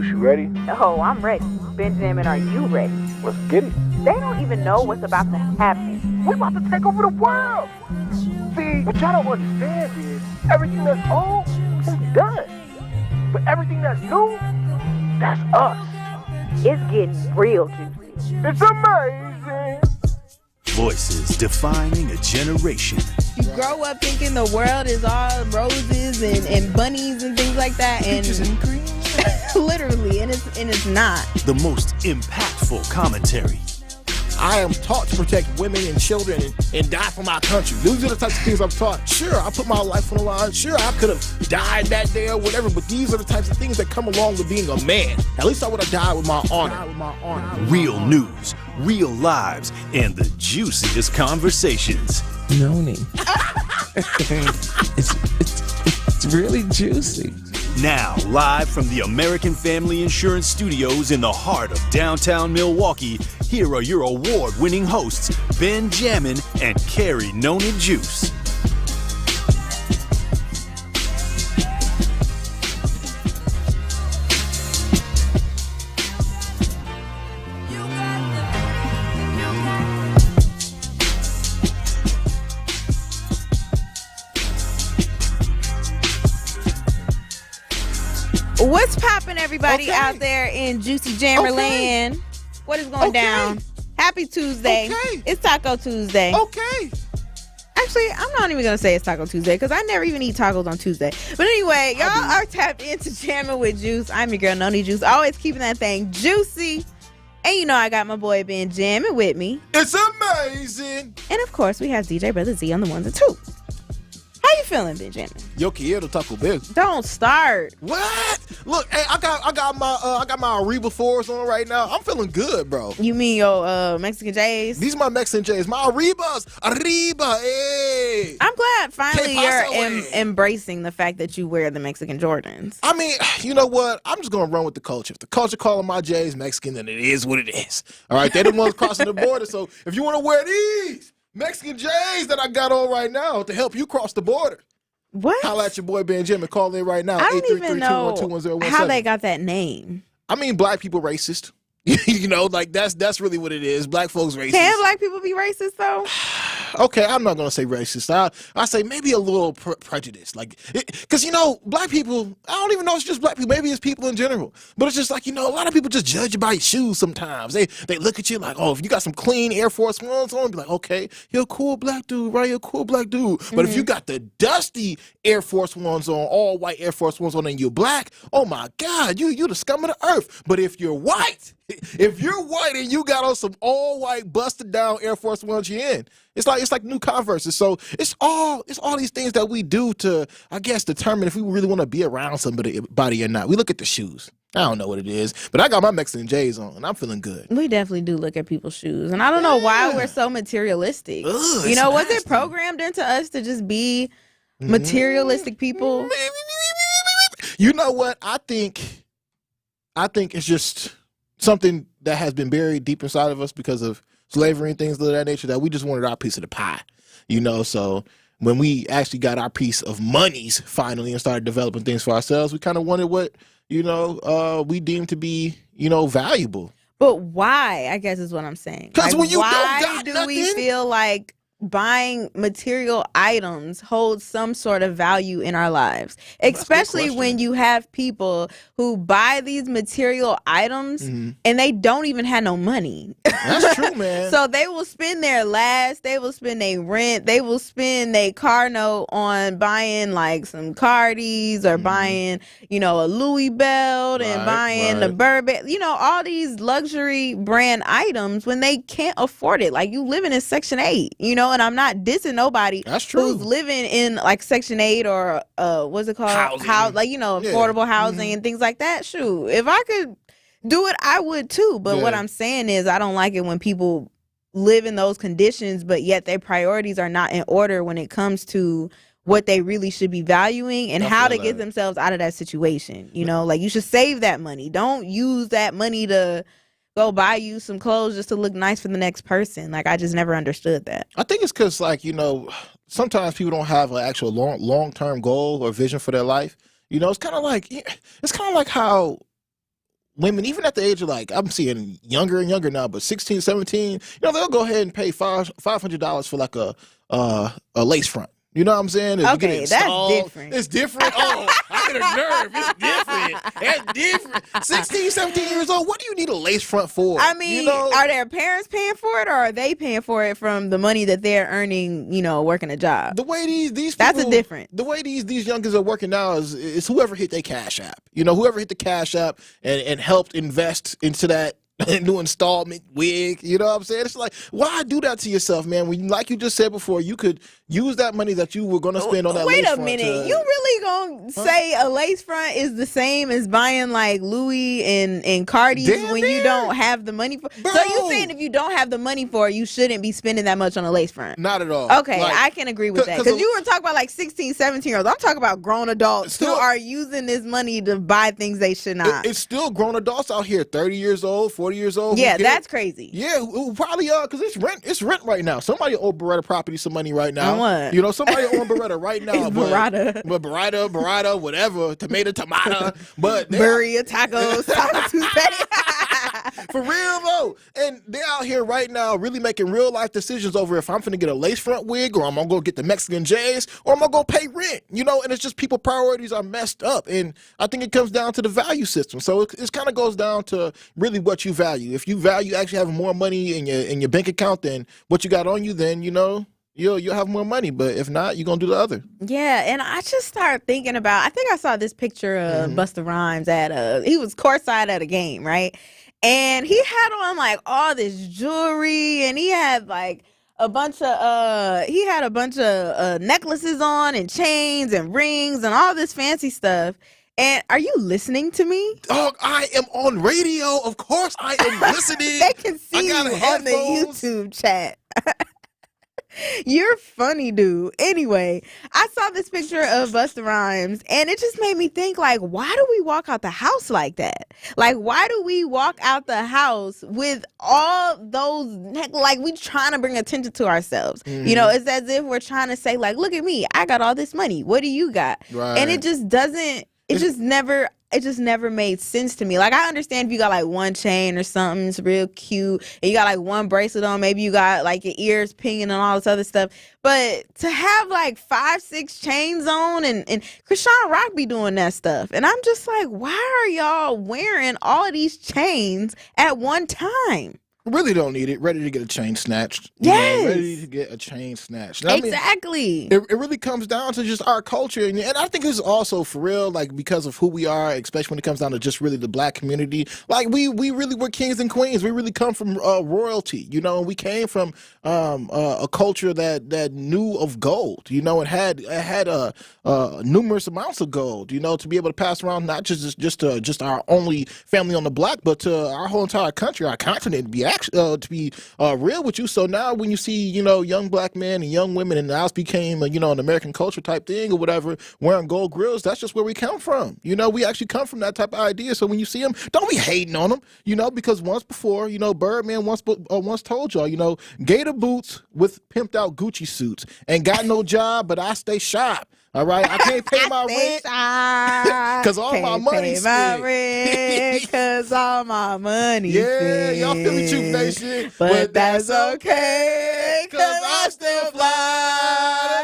Juice, you ready? Oh, I'm ready. Benjamin, are you ready? Let's get it. They don't even know what's about to happen. We're about to take over the world. See, what y'all don't understand is everything that's old is done. But everything that's new, that's us. It's getting real juicy. It's amazing. Voices defining a generation. You grow up thinking the world is all roses and bunnies and things like that, and Peaches and cream. literally, and it's not. The most impactful commentary. I am taught to protect women and children and die for my country. These are the types of things I'm taught. Sure, I put my life on the line. Sure, I could have died that day or whatever, but these are the types of things that come along with being a man. At least I would have died with my honor. Real news, real lives, and the juiciest conversations. Noni. it's really juicy. Now, live from the American Family Insurance Studios in the heart of downtown Milwaukee, here are your award-winning hosts, Ben Jammin and Carrie Noni Juice. What's poppin', everybody out there in Juicy Jammerland? What is going down? Happy Tuesday. It's Taco Tuesday. Actually, I'm not even going to say it's Taco Tuesday because I never even eat tacos on Tuesday. But anyway, y'all are tapped into Jammin' with Juice. I'm your girl, Noni Juice. Always keeping that thing juicy. And you know I got my boy Ben Jammin' with me. It's amazing. And of course, we have DJ Brother Z on the ones and twos. How you feeling, Ben Jammin'? Yo quiero Taco Bell. Don't start. What? Look, hey, I got my Arriba 4s on right now. I'm feeling good, bro. You mean your Mexican J's? These are my Mexican J's. My Arribas. Arriba, hey. I'm glad finally you're embracing the fact that you wear the Mexican Jordans. I mean, you know what? I'm just going to run with the culture. If the culture calling my J's Mexican, then it is what it is. All right? They're the ones crossing the border. So if you want to wear these Mexican J's that I got on right now to help you cross the border, what? holla at your boy Ben Jammin. Call in right now. I don't even know 833-212-1017. how they got that name. I mean, black people racist. You know, like that's really what it is. Black folks racist. Can black people be racist though? Okay, I'm not gonna say racist. I say maybe a little prejudice, like because you know, black people. I don't even know it's just black people. Maybe it's people in general. But it's just like a lot of people just judge you by your shoes. Sometimes they look at you like, oh, if you got some clean Air Force Ones on, be like, okay, you're a cool black dude, right? You're a cool black dude. But if you got the dusty Air Force Ones on, all white Air Force Ones on, and you're black, oh my God, you the scum of the earth. But if you're white. If you're white and you got on some all white busted down Air Force Ones, you're in. It's like new Converses. So it's all these things that we do to, I guess, determine if we really want to be around somebody or not. We look at the shoes. I don't know what it is, but I got my Mexican J's on and I'm feeling good. We definitely do look at people's shoes, and I don't know why we're so materialistic. Ugh, you know, was nasty. it programmed into us to just be materialistic people? You know what? I think it's just something that has been buried deep inside of us because of slavery and things of that nature, that we just wanted our piece of the pie, so when we actually got our piece of monies finally and started developing things for ourselves, we kind of wanted what, we deemed to be, valuable. But why, I guess is what I'm saying. Because when you why don't got do nothing, we feel like buying material items holds some sort of value in our lives, especially when you have people who buy these material items and they don't even have no money. That's true, man. So they will spend their last, they will spend their rent, they will spend their car note on buying like some Cardis or buying, a Louis belt and buying the Burberry, all these luxury brand items when they can't afford it. Like, you living in Section 8, and I'm not dissing nobody who's living in like Section 8 or what's it called? Housing. Affordable housing and things like that. Shoot, if I could do it, I would too. But what I'm saying is, I don't like it when people live in those conditions, but yet their priorities are not in order when it comes to what they really should be valuing and how to get themselves out of that situation. Like, you should save that money. Don't use that money to go buy you some clothes just to look nice for the next person. Like, I just never understood that. I think it's because, sometimes people don't have an actual long-term goal or vision for their life. It's kind of like how women, even at the age of like, I'm seeing younger and younger now, but 16, 17, they'll go ahead and pay $500 for like a lace front. You know what I'm saying? If you get it installed, that's different. It's different. Oh, I get a nerve. It's different. That's different. 16, 17 years old. What do you need a lace front for? I mean, are their parents paying for it, or are they paying for it from the money that they're earning, working a job? The way these people, that's a different. The way these youngins are working now is whoever hit their Cash App. Whoever hit the Cash App and helped invest into that new installment wig. You know what I'm saying? It's like, why do that to yourself, man? When, like you just said before, you could use that money that you were going to spend on that lace front. Wait a minute. You really going to say a lace front is the same as buying like Louis and Cardi's when you don't have the money for it? So you saying if you don't have the money for it, you shouldn't be spending that much on a lace front? Not at all. Okay, I can agree with that. Because you were talking about like 16, 17-year-olds. I'm talking about grown adults who are using this money to buy things they should not. It's still grown adults out here, 30 years old, 40 years old. Yeah, that's crazy. Yeah, who probably because it's rent right now. Somebody owe Beretta Property some money right now. What? Somebody owe Beretta right now. It's Beretta. But Beretta, whatever, tomato. But Burria, tacos, Taco Tuesday. For real though. And they're out here right now really making real life decisions over if I'm finna get a lace front wig, or I'm gonna go get the Mexican J's, or I'm gonna go pay rent. And it's just people priorities are messed up. And I think it comes down to the value system. So it kind of goes down to really what you value. If you value actually having more money in your bank account than what you got on you, then you'll have more money. But if not, you're gonna do the other. Yeah, and I just started thinking about, I think I saw this picture of Busta Rhymes he was courtside at a game, right? And he had on like all this jewelry, and he had like a bunch of necklaces on and chains and rings and all this fancy stuff. And are you listening to me? Dog, I am on radio. Of course I am listening. They can see you on the YouTube chat. You're funny, dude. Anyway, I saw this picture of Busta Rhymes, and it just made me think, like, why do we walk out the house like that? Like, why do we walk out the house with all those, like, we trying to bring attention to ourselves? It's as if we're trying to say, like, look at me. I got all this money. What do you got? Right. And it just doesn't, it just never made sense to me. Like, I understand if you got like one chain or something, it's real cute, and you got like one bracelet on, maybe you got like your ears pinging and all this other stuff. But to have like 5-6 chains on, and Krishan Rock be doing that stuff. And I'm just like, why are y'all wearing all of these chains at one time? Really don't need it. Ready to get a chain snatched. Yes. Ready to get a chain snatched. Exactly. It really comes down to just our culture. And I think it's also for real, like, because of who we are, especially when it comes down to just really the black community. Like, we really were kings and queens. We really come from royalty, and we came from a culture that knew of gold, and had numerous amounts of gold, to be able to pass around not just our only family on the block, but to our whole entire country, our continent, to be real with you. So now when you see, young black men and young women, and now it became, an American culture type thing or whatever, wearing gold grills, that's just where we come from. We actually come from that type of idea. So when you see them, don't be hating on them, because once before, Birdman once told y'all, gator boots with pimped out Gucci suits. Ain't got no job, but I stay sharp. All right, I can't pay my rent because all my money spent. Because all my money spent. Y'all feel me, Truth Nation? But that's okay, because I still fly.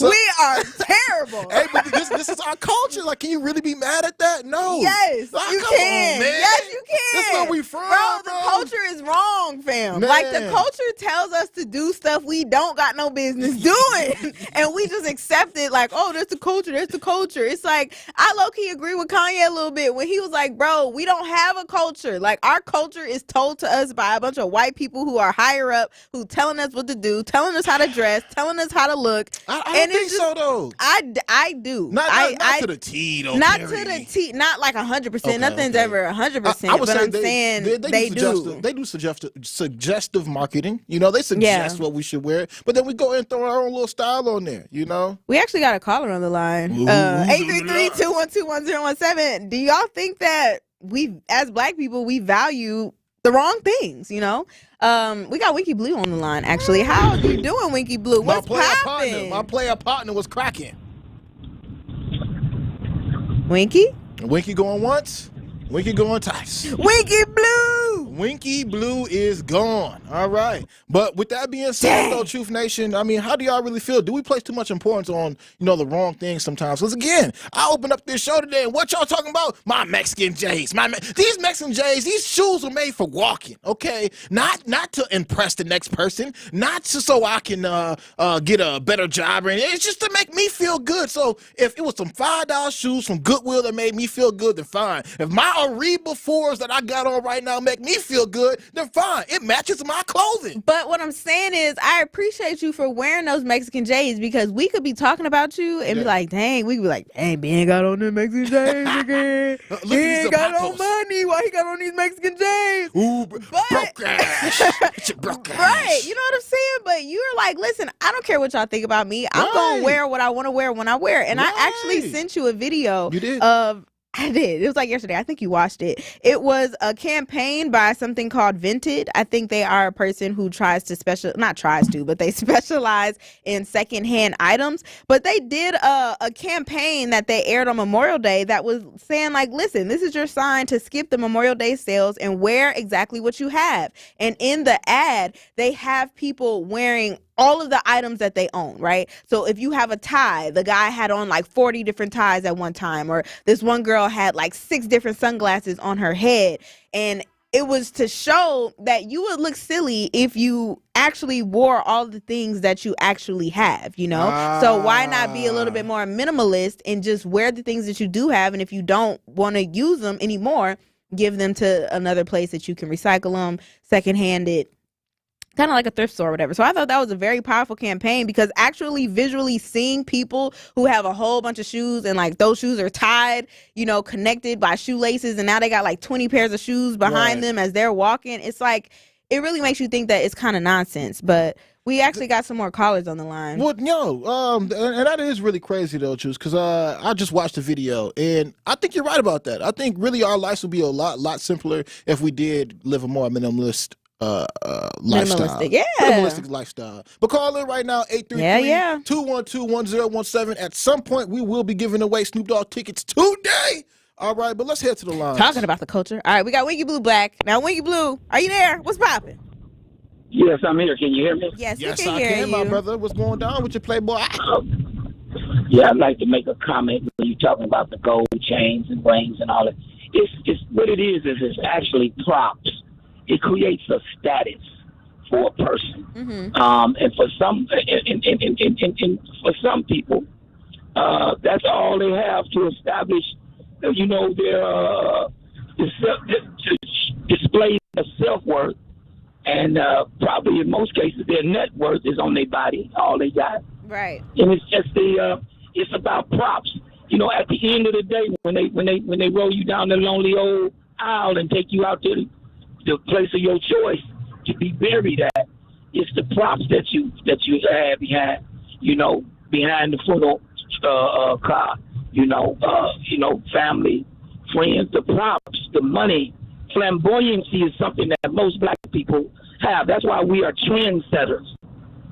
We are terrible. Hey, but this is our culture. Like, can you really be mad at that? No. Yes, you can. Yes, you can. That's where we from, bro. The culture is wrong, fam. Man. Like, the culture tells us to do stuff we don't got no business doing. And we just accept it like, oh, that's the culture. That's the culture. It's like, I low-key agree with Kanye a little bit when he was like, bro, we don't have a culture. Like, our culture is told to us by a bunch of white people who are higher up, who telling us what to do, telling us how to dress, telling us how to look. I don't think so, though. I do. Not to the T, though. Not to the T. Not like 100%. Nothing's ever 100%. But I'm saying they do. They do suggestive marketing. They suggest what we should wear. But then we go and throw our own little style on there, We actually got a caller on the line. 833-212-1017. Do y'all think that we, as black people, we value the wrong things, We got Winky Blue on the line, actually. How you doing, Winky Blue? What's poppin'? My player partner was cracking. Winky? Winky going once. Winky going twice. Winky Blue! Winky Blue is gone. All right. But with that being said, though, Truth Nation, I mean, how do y'all really feel? Do we place too much importance on, the wrong things sometimes? Because, again, I opened up this show today, and what y'all talking about? My Mexican J's. These Mexican J's, these shoes were made for walking, okay? Not to impress the next person, not so I can get a better job or anything. It's just to make me feel good. So if it was some $5 shoes from Goodwill that made me feel good, then fine. If my Ariba 4s that I got on right now make me feel good, then fine. It matches my clothing. But what I'm saying is I appreciate you for wearing those Mexican J's, because we could be talking about you and be like, dang, we could be like, dang, Ben got on them Mexican J's again. He ain't got no money. Why he got on these Mexican J's? Ooh, broke cash. Broke cash. Right. You know what I'm saying? But you're like, listen, I don't care what y'all think about me. I'm going to wear what I want to wear when I wear it. And I actually sent you a video of I did. It was like yesterday. I think you watched it. It was a campaign by something called Vinted. I think they are a person who they specialize in secondhand items. But they did a campaign that they aired on Memorial Day that was saying, like, listen, this is your sign to skip the Memorial Day sales and wear exactly what you have. And in the ad, they have people wearing all of the items that they own, right? So if you have a tie, the guy had on like 40 different ties at one time, or this one girl had like 6 different sunglasses on her head. And it was to show that you would look silly if you actually wore all the things that you actually have, So why not be a little bit more minimalist and just wear the things that you do have? And if you don't want to use them anymore, give them to another place that you can recycle them, secondhand it, kind of like a thrift store or whatever. So I thought that was a very powerful campaign, because actually visually seeing people who have a whole bunch of shoes and like those shoes are tied, connected by shoelaces, and now they got like 20 pairs of shoes behind them as they're walking. It's like, it really makes you think that it's kind of nonsense. But we actually got some more callers on the line. Well, and that is really crazy though, Juice, because I just watched the video, and I think you're right about that. I think really our lives would be a lot simpler if we did live a more minimalist lifestyle. Minimalistic lifestyle. But call in right now, 833-212-1017. At some point, we will be giving away Snoop Dogg tickets today. All right, but let's head to the line. Talking about the culture. All right, we got Winky Blue Black. Now, Winky Blue, are you there? What's popping? Yes, I'm here. Can you hear me? Yes, we I can hear you. my brother. What's going down with your Playboy? Yeah, I'd like to make a comment when you're talking about the gold chains and rings and all that. It's what it is it's actually props. It creates a status for a person, and for some, for some people, that's all they have to establish, their to display their self-worth, and probably in most cases their net worth is on their body, all they got. Right. And it's just it's about props. At the end of the day, when they roll you down the lonely old aisle and take you out to the place of your choice to be buried at, it's the props that you have behind the funeral car, family, friends, the props, the money. Flamboyancy is something that most black people have. That's why we are trendsetters.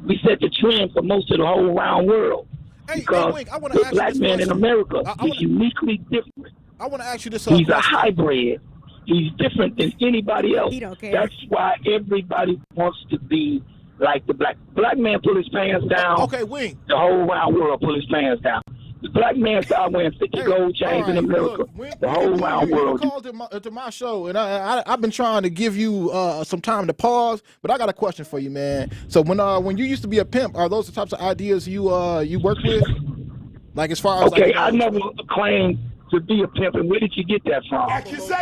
We set the trend for most of the whole round world. Because the black man in America is uniquely different. I want to ask you this. He's a hybrid. He's different than anybody else. He don't care. That's why everybody wants to be like the black man. Pull his pants down. Okay, Wing. The whole round world pull his pants down. The black man started wearing 50 gold chains in America. The whole round world. You called to my show, and I've been trying to give you some time to pause, but I got a question for you, man. So when you used to be a pimp, are those the types of ideas you work with? Like as far as I never claimed to be a pimp, and where did you get that from?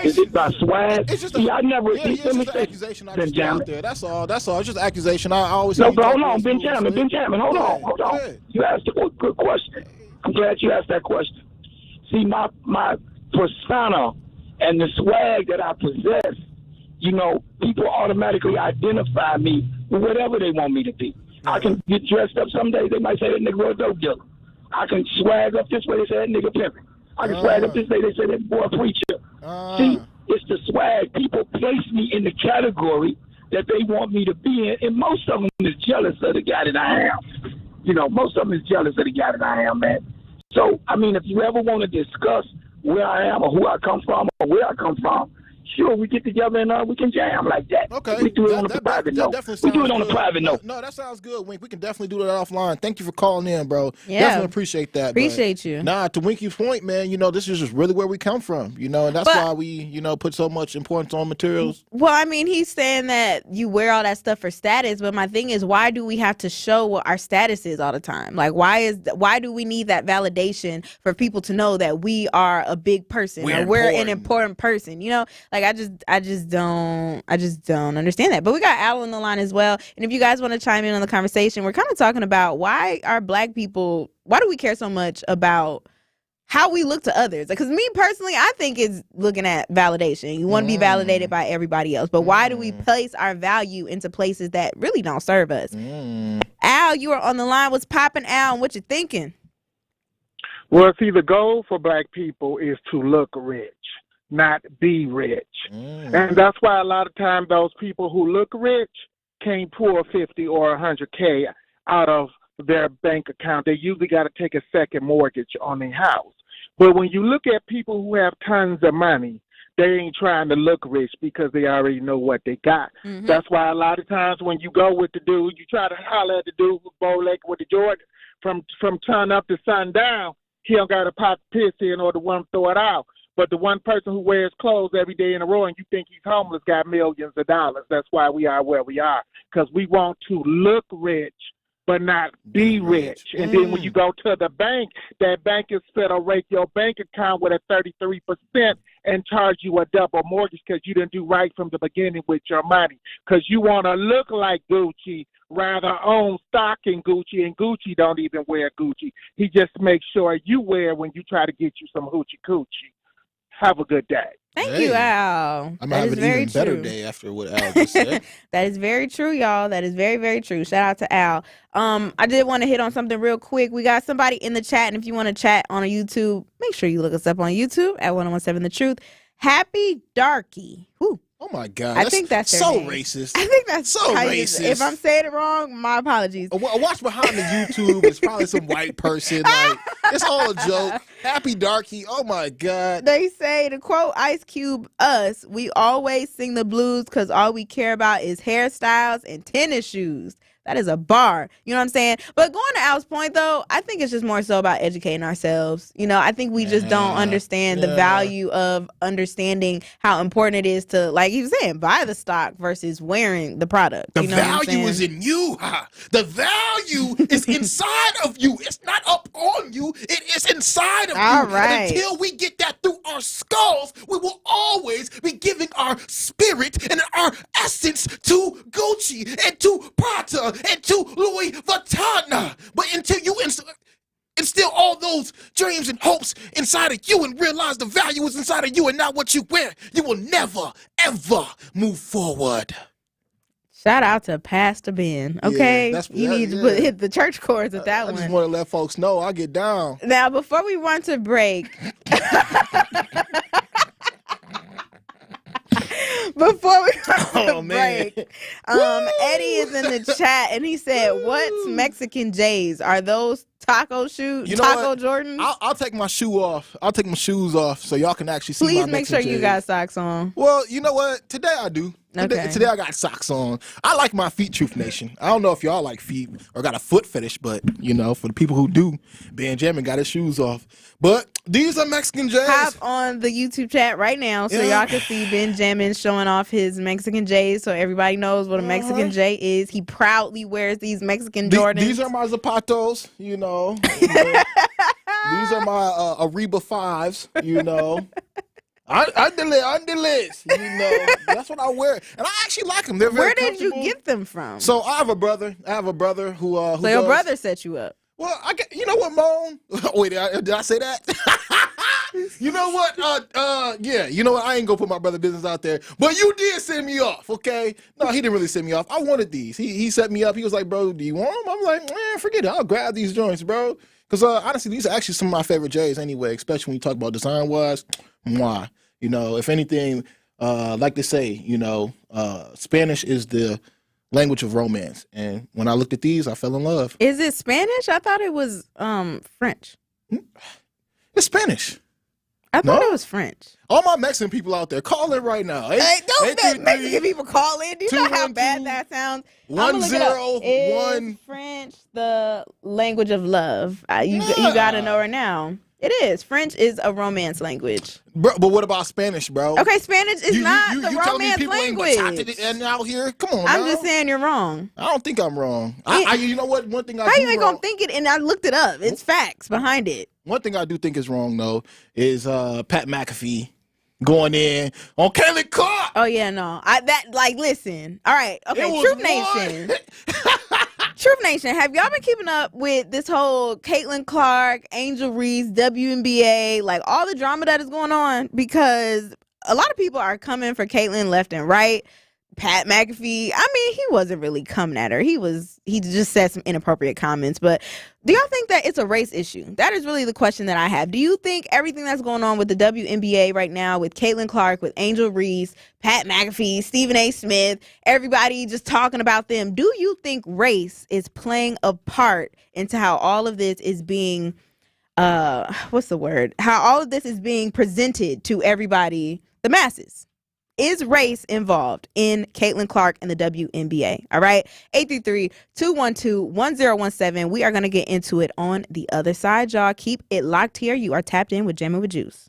Is it by swag? It's just I never. It's just an accusation I just put out there. That's all. It's just an accusation. I always no, but hold on, Benjamin, hold on. You asked a good question. I'm glad you asked that question. See, my persona and the swag that I possess, people automatically identify me with whatever they want me to be. I can get dressed up some days, they might say that nigga a dope dealer. I can swag up this way, they say that nigga pimping. I can swag up this way, they say that boy preacher. See, it's the swag. People place me in the category that they want me to be in, and most of them is jealous of the guy that I am. Most of them is jealous of the guy that I am, man. So, if you ever want to discuss where I am or who I come from or where I come from, sure, we get together and we can jam like that. Okay. We do it on a private note. We do it on a private note. No, that sounds good, Wink. We can definitely do that offline. Thank you for calling in, bro. Yeah. Definitely appreciate that. Appreciate you. Nah, to Winky's point, man, this is just really where we come from, and that's why we, put so much importance on materials. Well, I mean, he's saying that you wear all that stuff for status, but my thing is, why do we have to show what our status is all the time? Like, why do we need that validation for people to know that we are a big person or we're an important person? Like I just don't understand that. But we got Al on the line as well. And if you guys want to chime in on the conversation, we're kind of talking about why do we care so much about how we look to others? Because me personally, I think it's looking at validation. You want to be validated by everybody else. But why do we place our value into places that really don't serve us? Al, you are on the line. What's popping, Al? What you thinking? Well, see, the goal for black people is to look rich, not be rich. And that's why a lot of times those people who look rich can't pull 50 or 100K out of their bank account. They usually got to take a second mortgage on their house. But when you look at people who have tons of money, they ain't trying to look rich because they already know what they got. That's why a lot of times when you go with the dude, you try to holler at the dude who's bow-legged with the Jordan from sun up to sun down. He don't got to pop piss in or the one throw it out. But the one person who wears clothes every day in a row and you think he's homeless got millions of dollars. That's why we are where we are, because we want to look rich but not be rich. And then when you go to the bank, that bank is fit to rake your bank account with a 33% and charge you a double mortgage because you didn't do right from the beginning with your money. Because you want to look like Gucci, rather own stock in Gucci, and Gucci don't even wear Gucci. He just makes sure you wear when you try to get you some hoochie coochie. Have a good day. Thank you, Al. I'm having an even better day after what Al just said. That is very true, y'all. That is very, very true. Shout out to Al. I did want to hit on something real quick. We got somebody in the chat, and if you want to chat on YouTube, make sure you look us up on YouTube at 1017 The Truth. Happy Darky. Whew. Oh my God! I think that's their so name. racist. I think that's so racist. If I'm saying it wrong, my apologies. Watch behind the YouTube. It's probably some white person. Like, it's all a joke. Happy Darky. Oh my God. They say, to quote Ice Cube, us, we always sing the blues because all we care about is hairstyles and tennis shoes. That is a bar. You know what I'm saying? But going to Al's point, though, I think it's just more so about educating ourselves. I think we just don't understand the value of understanding how important it is to, like he was saying, buy the stock versus wearing the product. The value is in you. The value is inside of you. It's not up on you. It is inside of you. Right. And until we get that through our skulls, we will always be giving our spirit and our essence to Gucci and to Prada and to Louis Vuitton. But until you instill all those dreams and hopes inside of you and realize the value is inside of you and not what you wear, you will never, ever move forward. Shout out to Pastor Ben. Okay, you need to hit the church chords with that one. I just want to let folks know I get down. Now, before we run to break, break, Eddie is in the chat and he said, "What's Mexican J's? Are those taco shoes? Taco Jordans?" I'll take my shoe off. I'll take my shoes off so y'all can actually see Please my make Mexican sure you J's. got socks on. Well, you know what? Today I do. Okay. Today I got socks on. I like my feet, Truth Nation. I don't know if y'all like feet or got a foot fetish, but, for the people who do, Ben Jammin got his shoes off. But these are Mexican J's. Hop on the YouTube chat right now so y'all can see Ben Jammin showing off his Mexican J's so everybody knows what a Mexican J is. He proudly wears these Mexican Jordans. These are my Zapatos, These are my Ariba 5s, On the list, That's what I wear, and I actually like them. They're very Where did you get them from? So I have a brother who. So your brother set you up. Well, you know what, Moan? Wait, did I say that? You know what? Yeah. You know what? I ain't gonna put my brother business out there, but you did send me off, okay? No, he didn't really send me off. I wanted these. He set me up. He was like, "Bro, do you want them?" I'm like, "Man, forget it. I'll grab these joints, bro." Because honestly, these are actually some of my favorite J's anyway, especially when you talk about design-wise. Mwah. If anything, like they say, Spanish is the language of romance. And when I looked at these, I fell in love. Is it Spanish? I thought it was French. It's Spanish. I thought No? it was French. All my Mexican people out there, call in right now. Hey, don't let Mexican people call in. Do you know how bad that sounds? 101. Is French the language of love? You got to know right now. It is. French is a romance language. Bro, but what about Spanish, bro? Okay, Spanish is not the romance language. And out here, come on. I'm now. just saying you're wrong. I don't think I'm wrong. You know what? One thing How you ain't gonna think it? And I looked it up. It's facts behind it. One thing I do think is wrong though is Pat McAfee going in on Caitlin Clark. Oh yeah, no. Listen. All right. Okay. Truth Nation. Truth Nation, have y'all been keeping up with this whole Caitlin Clark, Angel Reese, WNBA, like all the drama that is going on? Because a lot of people are coming for Caitlin left and right. Pat McAfee, I mean, he wasn't really coming at her. He just said some inappropriate comments. But do y'all think that it's a race issue? That is really the question that I have. Do you think everything that's going on with the WNBA right now, with Caitlin Clark, with Angel Reese, Pat McAfee, Stephen A. Smith, everybody just talking about them, do you think race is playing a part into how all of this is being, how all of this is being presented to everybody, the masses? Is race involved in Caitlin Clark and the WNBA? All right. 833-212-1017. We are going to get into it on the other side, y'all. Keep it locked here. You are tapped in with Jammin with Juice.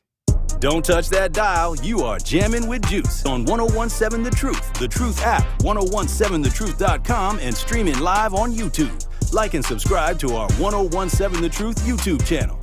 Don't touch that dial. You are Jammin' with Juice on 1017 The Truth, The Truth app, 1017thetruth.com, and streaming live on YouTube. Like and subscribe to our 1017 The Truth YouTube channel.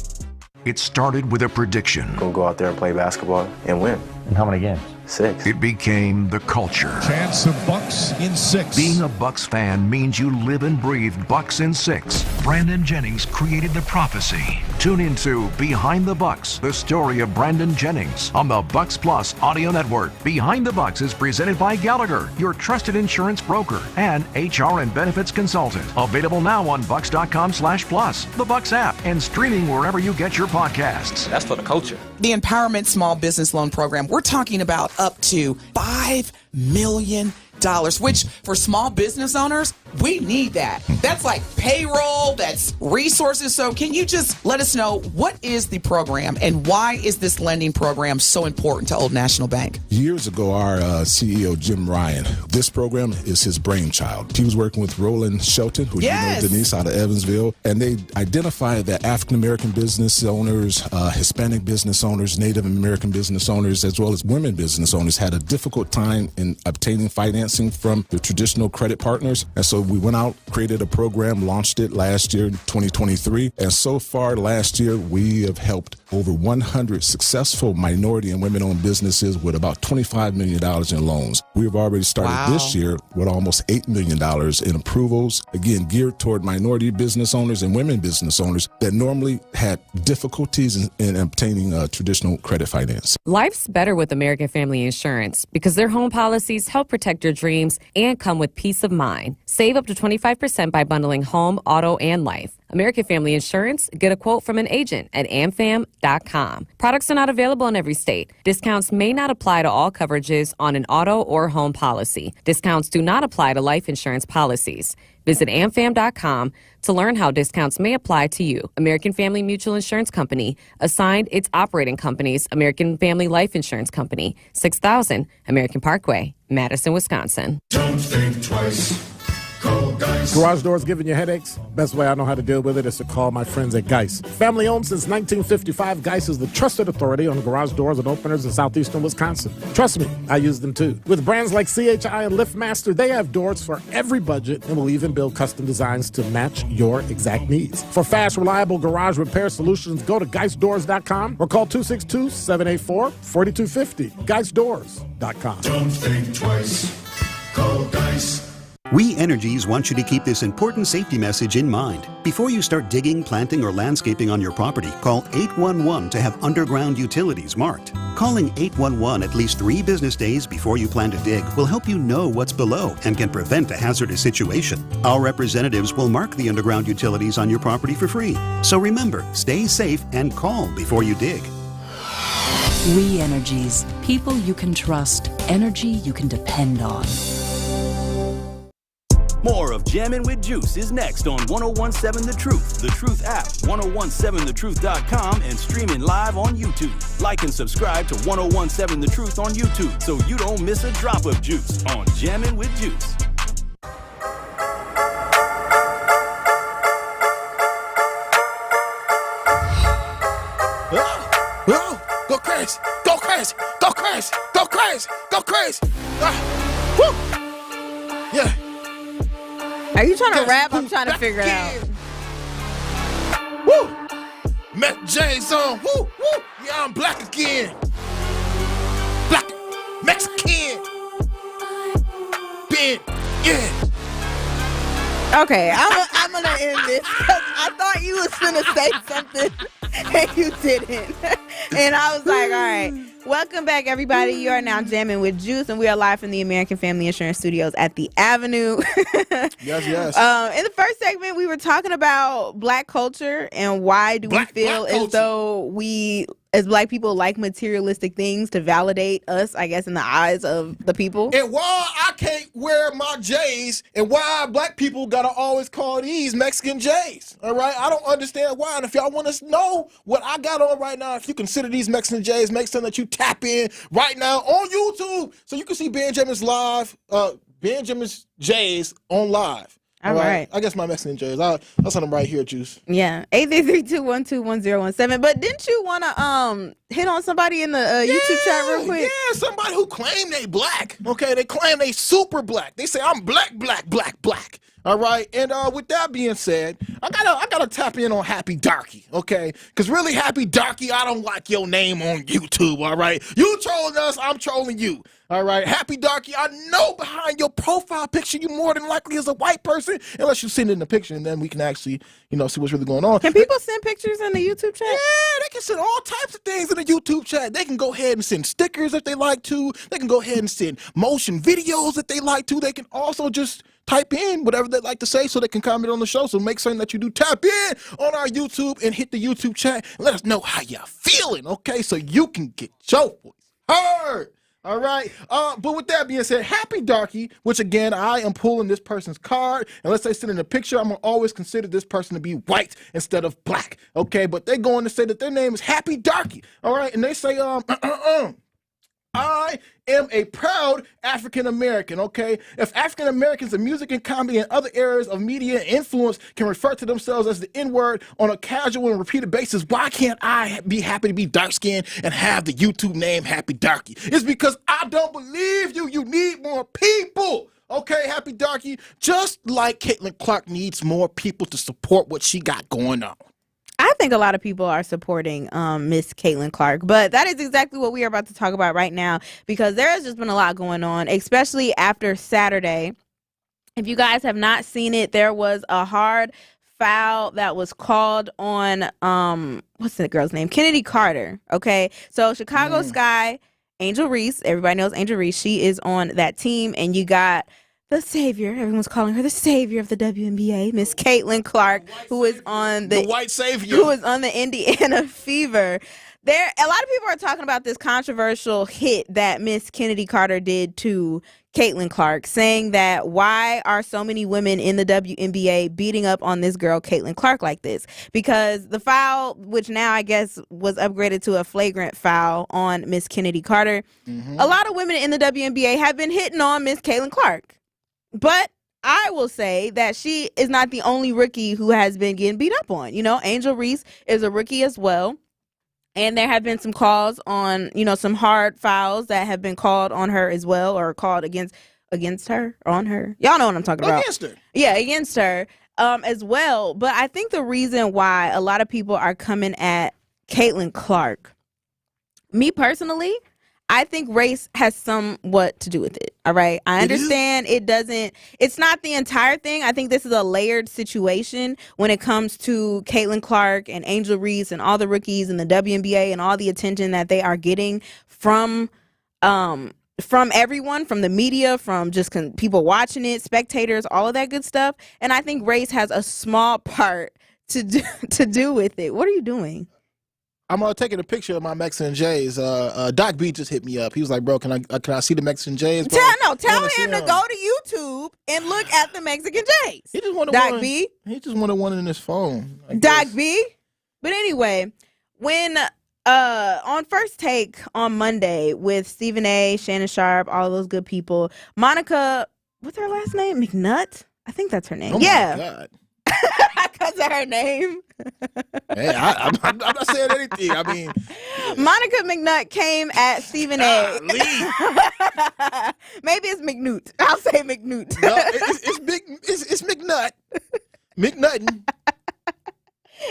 It started with a prediction. Gonna go out there and play basketball and win. And how many games? 6. It became the culture. Chance of Bucks in 6. Being a Bucks fan means you live and breathe Bucks in 6. Brandon Jennings created the prophecy. Tune into Behind the Bucks, the story of Brandon Jennings on the Bucks Plus audio network. Behind the Bucks is presented by Gallagher, your trusted insurance broker and HR and benefits consultant. Available now on bucks.com/plus, the Bucks app, and streaming wherever you get your podcasts. That's for the culture. The Empowerment Small Business Loan Program, we're talking about up to $5 million, which for small business owners, we need that. That's like payroll, that's resources. So can you just let us know, what is the program and why is this lending program so important to Old National Bank? Years ago, our CEO, Jim Ryan, this program is his brainchild. He was working with Roland Shelton, who you know, Denise, out of Evansville, and they identified that African-American business owners, Hispanic business owners, Native American business owners, as well as women business owners had a difficult time in obtaining financing from the traditional credit partners. And so we went out, created a program, launched it last year, 2023. And so far last year, we have helped over 100 successful minority and women-owned businesses with about $25 million in loans. We have already started this year with almost $8 million in approvals, again, geared toward minority business owners and women business owners that normally had difficulties in obtaining traditional credit finance. Life's better with American Family Insurance because their home policies help protect your dreams and come with peace of mind. Save up to 25% by bundling home, auto, and life. American Family Insurance, get a quote from an agent at amfam.com. Products are not available in every state. Discounts may not apply to all coverages on an auto or home policy. Discounts do not apply to life insurance policies. Visit amfam.com to learn how discounts may apply to you. American Family Mutual Insurance Company, assigned its operating companies, American Family Life Insurance Company, 6000 American Parkway, Madison, Wisconsin. Don't think twice. Garage doors giving you headaches? Best way I know how to deal with it is to call my friends at Geis. Family owned since 1955, Geis is the trusted authority on garage doors and openers in southeastern Wisconsin. Trust me, I use them too. With brands like CHI and LiftMaster, they have doors for every budget and will even build custom designs to match your exact needs. For fast, reliable garage repair solutions, go to GeisDoors.com or call 262-784-4250. GeisDoors.com. Don't think twice. Call Geis. We Energies want you to keep this important safety message in mind. Before you start digging, planting, or landscaping on your property, call 811 to have underground utilities marked. Calling 811 at least 3 business days before you plan to dig will help you know what's below and can prevent a hazardous situation. Our representatives will mark the underground utilities on your property for free. So remember, stay safe and call before you dig. We Energies. People you can trust. Energy you can depend on. More of Jammin' with Juice is next on 1017 The Truth, The Truth app, 1017thetruth.com, and streaming live on YouTube. Like and subscribe to 1017 The Truth on YouTube so you don't miss a drop of juice on Jammin' with Juice. Go crazy, go crazy, go crazy, go crazy, go crazy. Woo. Yeah. Are you trying to rap? I'm trying to figure it out. Woo. Met J's on. Woo, woo. Yeah, I'm black again. Black, Mexican. Ben, yeah. Okay, I'm gonna end this. I thought you was gonna say something and you didn't. And I was like, all right. Welcome back, everybody. You are now jamming with Juice, and we are live from the American Family Insurance Studios at the Avenue. Yes. In the first segment, we were talking about black culture and why do we feel as though we, as black people, like materialistic things to validate us, I guess, in the eyes of the people. And why I can't wear my J's, and why black people gotta always call these Mexican J's. All right, I don't understand why. And if y'all want to know what I got on right now, if you consider these Mexican J's, make sure that you tap in right now on YouTube so you can see Benjamin's live, Benjamin's J's on live. All right. I guess my Mexican J's. I'll send them right here, Juice. Yeah. 833-212-1017. But didn't you want to hit on somebody in the YouTube chat real quick? Yeah, somebody who claim they black. Okay, they claim they super black. They say I'm black. All right, and with that being said, I gotta tap in on Happy Darky, okay? Because really, Happy Darky, I don't like your name on YouTube, all right? You trolling us, I'm trolling you, all right? Happy Darky, I know behind your profile picture you more than likely is a white person, unless you send in the picture, and then we can actually, see what's really going on. Can people send pictures in the YouTube chat? Yeah, they can send all types of things in the YouTube chat. They can go ahead and send stickers if they like to. They can go ahead and send motion videos if they like to. They can also just type in whatever they like to say so they can comment on the show. So make certain that you do tap in on our YouTube and hit the YouTube chat and let us know how you're feeling, okay? So you can get your voice heard. All right. But with that being said, Happy Darky, which again, I am pulling this person's card. And let's say send in a picture, I'm going to always consider this person to be white instead of black. Okay. But they're going to say that their name is Happy Darky. All right. And they say, I am a proud African American, okay? If African Americans in music and comedy and other areas of media influence can refer to themselves as the N-word on a casual and repeated basis, why can't I be happy to be dark-skinned and have the YouTube name Happy Darky? It's because I don't believe you. You need more people. Okay, Happy Darky, just like Caitlin Clark needs more people to support what she got going on. I think a lot of people are supporting Miss Caitlin Clark, but that is exactly what we are about to talk about right now because there has just been a lot going on, especially after Saturday. If you guys have not seen it, there was a hard foul that was called on, what's the girl's name? Kennedy Carter, okay? So Chicago Sky, Angel Reese, everybody knows Angel Reese, she is on that team, and you got the savior, everyone's calling her the savior of the WNBA, Miss Caitlin Clark, who is on the white savior, who is on the Indiana Fever. A lot of people are talking about this controversial hit that Miss Kennedy Carter did to Caitlin Clark, saying that why are so many women in the WNBA beating up on this girl Caitlin Clark like this? Because the foul, which now I guess was upgraded to a flagrant foul on Miss Kennedy Carter, a lot of women in the WNBA have been hitting on Miss Caitlin Clark. But I will say that she is not the only rookie who has been getting beat up on. Angel Reese is a rookie as well. And there have been some calls on, some hard fouls that have been called on her as well, or called against her, on her. Y'all know what I'm talking about. Against her. Yeah, against her as well. But I think the reason why a lot of people are coming at Caitlin Clark, me personally, I think race has somewhat to do with it. All right. I understand it's not the entire thing. I think this is a layered situation when it comes to Caitlin Clark and Angel Reese and all the rookies in the WNBA and all the attention that they are getting from everyone, from the media, from just people watching it, spectators, all of that good stuff. And I think race has a small part to do with it. What are you doing? I'm taking a picture of my Mexican J's. Doc B just hit me up. He was like, "Bro, can I see the Mexican J's?" Tell him to go to YouTube and look at the Mexican Jays. He just wanted Doc one. B. He just wanted one in his phone. Doc B. But anyway, when on First Take on Monday with Stephen A., Shannon Sharp, all those good people, Monica, what's her last name? McNutt? I think that's her name. Oh yeah. my God. Because of her name. Hey, I'm not saying anything. I mean, Monica McNutt came at Stephen A. Maybe it's McNutt. I'll say McNutt. No, it's McNutt. McNuttin.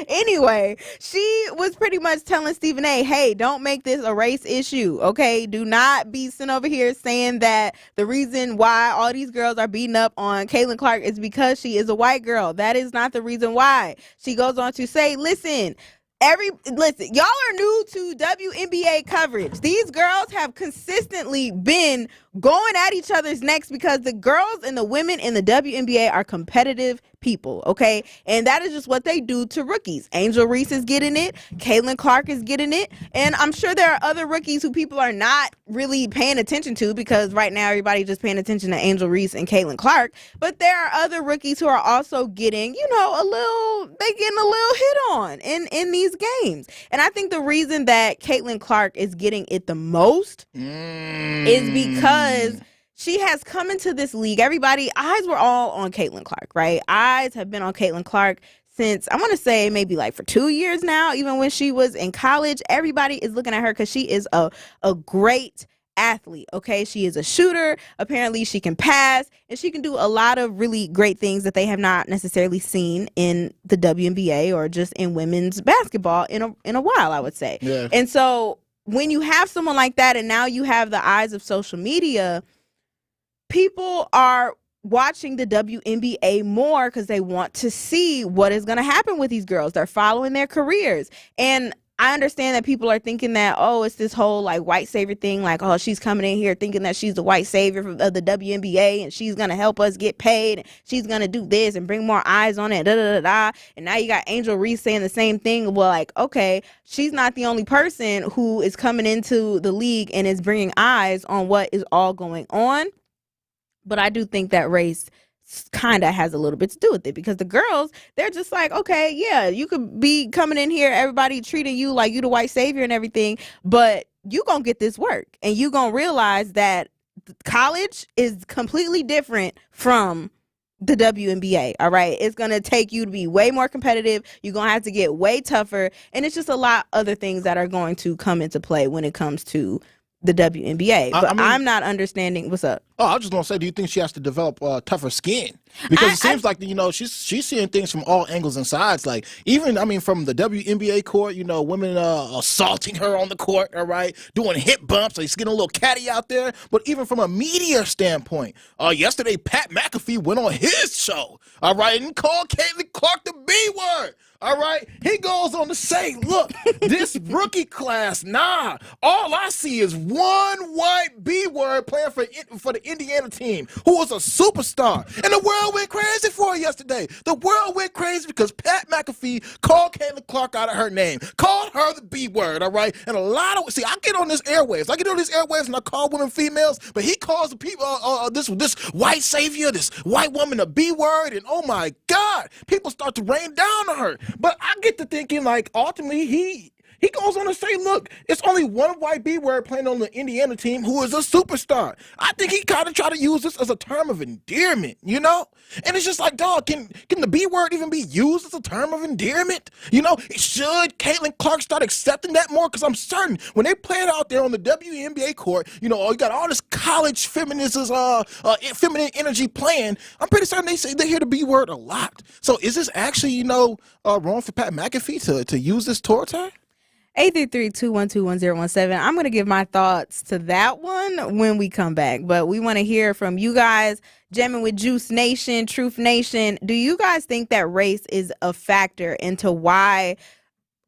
Anyway, she was pretty much telling Stephen A., hey, don't make this a race issue, okay? Do not be sitting over here saying that the reason why all these girls are beating up on Caitlin Clark is because she is a white girl. That is not the reason why. She goes on to say, listen, y'all are new to WNBA coverage. These girls have consistently been going at each other's necks because the girls and the women in the WNBA are competitive people, okay? And that is just what they do to rookies. Angel Reese is getting it. Caitlin Clark is getting it. And I'm sure there are other rookies who people are not really paying attention to because right now everybody's just paying attention to Angel Reese and Caitlin Clark. But there are other rookies who are also getting, they getting a little hit on in these games. And I think the reason that Caitlin Clark is getting it the most is because she has come into this league. Eyes were all on Caitlin Clark, right? Eyes have been on Caitlin Clark since, I want to say, maybe like for 2 years now. Even when she was in college, everybody is looking at her because she is a great athlete, okay? She is a shooter. Apparently, she can pass, and she can do a lot of really great things that they have not necessarily seen in the WNBA or just in women's basketball in a while, I would say. Yeah. And so when you have someone like that and now you have the eyes of social media, people are watching the WNBA more because they want to see what is going to happen with these girls. They're following their careers. And I understand that people are thinking that, it's this whole like white savior thing. Like, she's coming in here thinking that she's the white savior of the WNBA and she's going to help us get paid. And she's going to do this and bring more eyes on it. And now you got Angel Reese saying the same thing. Well, like, okay, she's not the only person who is coming into the league and is bringing eyes on what is all going on. But I do think that race kind of has a little bit to do with it because the girls, they're just like, okay, yeah, you could be coming in here, everybody treating you like you the white savior and everything, but you gonna get this work and you gonna realize that college is completely different from the WNBA, all right? It's going to take you to be way more competitive. You're going to have to get way tougher, and it's just a lot of other things that are going to come into play when it comes to the WNBA. But I'm not understanding. What's up? Oh, I was just gonna say, do you think she has to develop tougher skin? Because it seems like she's seeing things from all angles and sides. Like even from the WNBA court, women assaulting her on the court, all right, doing hip bumps. She's getting a little catty out there. But even from a media standpoint, yesterday Pat McAfee went on his show, all right, and called Caitlin Clark the B word. All right, he goes on to say, look, this rookie class, all I see is one white B word playing for the Indiana team who was a superstar. And the world went crazy for her yesterday. The world went crazy because Pat McAfee called Caitlin Clark out of her name, called her the B word, all right? And I get on these airwaves and I call women females, but he calls the people, this white savior, this white woman a B word, and oh my God, people start to rain down on her. But I get to thinking, like, ultimately, he goes on to say, look, it's only one white B word playing on the Indiana team who is a superstar. I think he kind of try to use this as a term of endearment, And it's just like, dog, can the B word even be used as a term of endearment? Should Caitlin Clark start accepting that more? Because I'm certain when they play it out there on the WNBA court, you got all this college feminine energy playing. I'm pretty certain they hear the B word a lot. So is this actually, wrong for Pat McAfee to use this towards her? 833-212-1017. I'm going to give my thoughts to that one when we come back. But we want to hear from you guys. Jammin with Juice Nation, Truth Nation. Do you guys think that race is a factor into why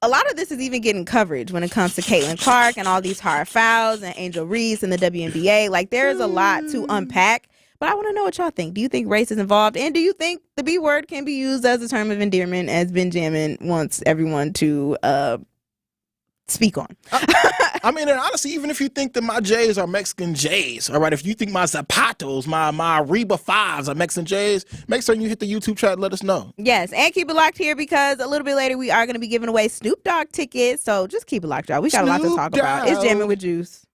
a lot of this is even getting coverage when it comes to Caitlin Clark and all these hard fouls and Angel Reese and the WNBA? Like, there's a lot to unpack. But I want to know what y'all think. Do you think race is involved? And do you think the B word can be used as a term of endearment, as Ben Jammin wants everyone to speak on. I mean, and honestly, even if you think that my J's are Mexican J's, all right, if you think my Zapatos, my Reba 5s are Mexican J's, make sure you hit the YouTube chat and let us know. Yes, and keep it locked here because a little bit later we are going to be giving away Snoop Dogg tickets. So just keep it locked, y'all. We got a lot to talk about. It's Jammin' with Juice.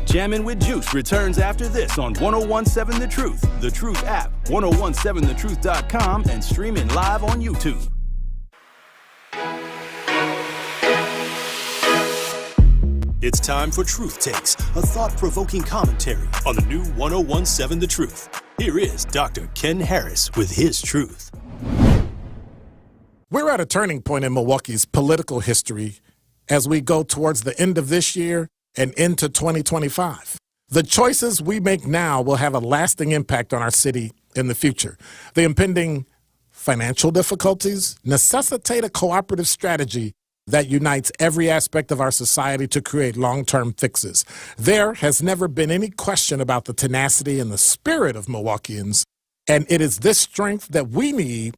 Jammin' with Juice returns after this on 1017 The Truth, The Truth app, 1017thetruth.com, and streaming live on YouTube. It's time for Truth Takes, a thought-provoking commentary on the new 1017 The Truth. Here is Dr. Ken Harris with his truth. We're at a turning point in Milwaukee's political history as we go towards the end of this year and into 2025. The choices we make now will have a lasting impact on our city in the future. The impending financial difficulties necessitate a cooperative strategy that unites every aspect of our society to create long-term fixes. There has never been any question about the tenacity and the spirit of Milwaukeeans, and it is this strength that we need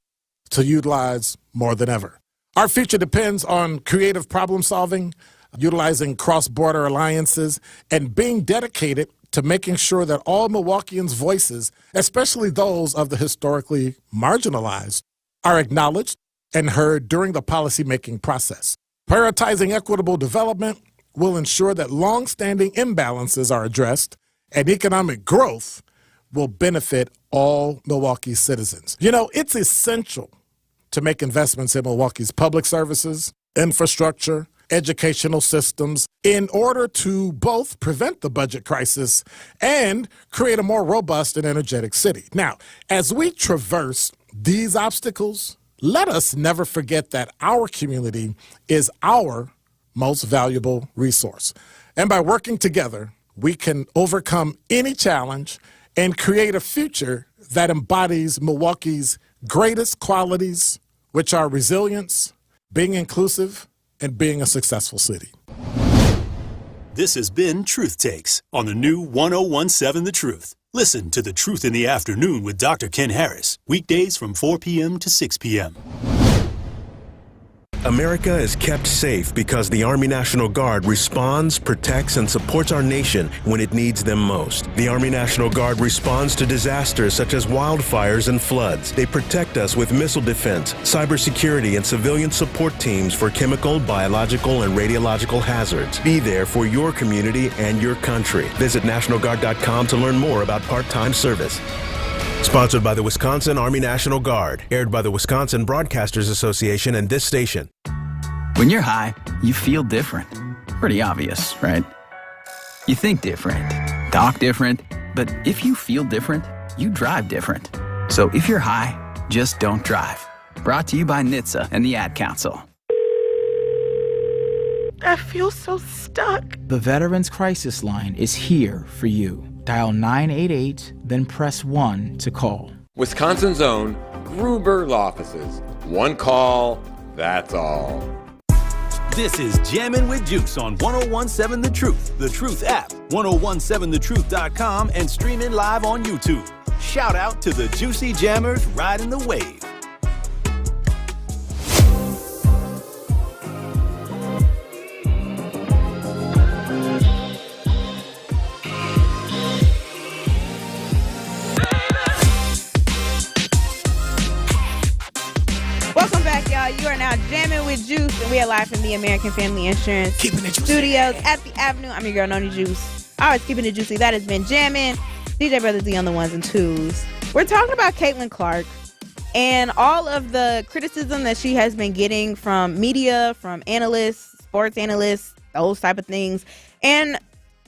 to utilize more than ever. Our future depends on creative problem solving, utilizing cross-border alliances, and being dedicated to making sure that all Milwaukeeans' voices, especially those of the historically marginalized, are acknowledged and heard during the policymaking process. Prioritizing equitable development will ensure that long-standing imbalances are addressed and economic growth will benefit all Milwaukee citizens. You know, it's essential to make investments in Milwaukee's public services, infrastructure, educational systems in order to both prevent the budget crisis and create a more robust and energetic city. Now, as we traverse these obstacles, let us never forget that our community is our most valuable resource. And by working together, we can overcome any challenge and create a future that embodies Milwaukee's greatest qualities, which are resilience, being inclusive, and being a successful city. This has been Truth Takes on the new 1017 The Truth. Listen to The Truth in the Afternoon with Dr. Ken Harris, weekdays from 4 p.m. to 6 p.m. America is kept safe because the Army National Guard responds, protects, and supports our nation when it needs them most. The Army National Guard responds to disasters such as wildfires and floods. They protect us with missile defense, cybersecurity, and civilian support teams for chemical, biological, and radiological hazards. Be there for your community and your country. Visit NationalGuard.com to learn more about part-time service. Sponsored by the Wisconsin Army National Guard. Aired by the Wisconsin Broadcasters Association and this station. When you're high, you feel different. Pretty obvious, right? You think different, talk different, but if you feel different, you drive different. So if you're high, just don't drive. Brought to you by NHTSA and the Ad Council. I feel so stuck. The Veterans Crisis Line is here for you. Dial 988, then press 1 to call. Wisconsin's own Gruber Law Offices. One call, that's all. This is Jammin' with Juice on 1017 The Truth app, 1017thetruth.com, and streaming live on YouTube. Shout out to the Juicy Jammers riding the wave. You are now Jammin' with Juice, and we are live from the American Family Insurance Studios at the Avenue. I'm your girl, Noni Juice. Always keeping it juicy. That has been Jammin'. DJ Brother Z on the ones and twos. We're talking about Caitlin Clark and all of the criticism that she has been getting from media, from analysts, sports analysts, those type of things. And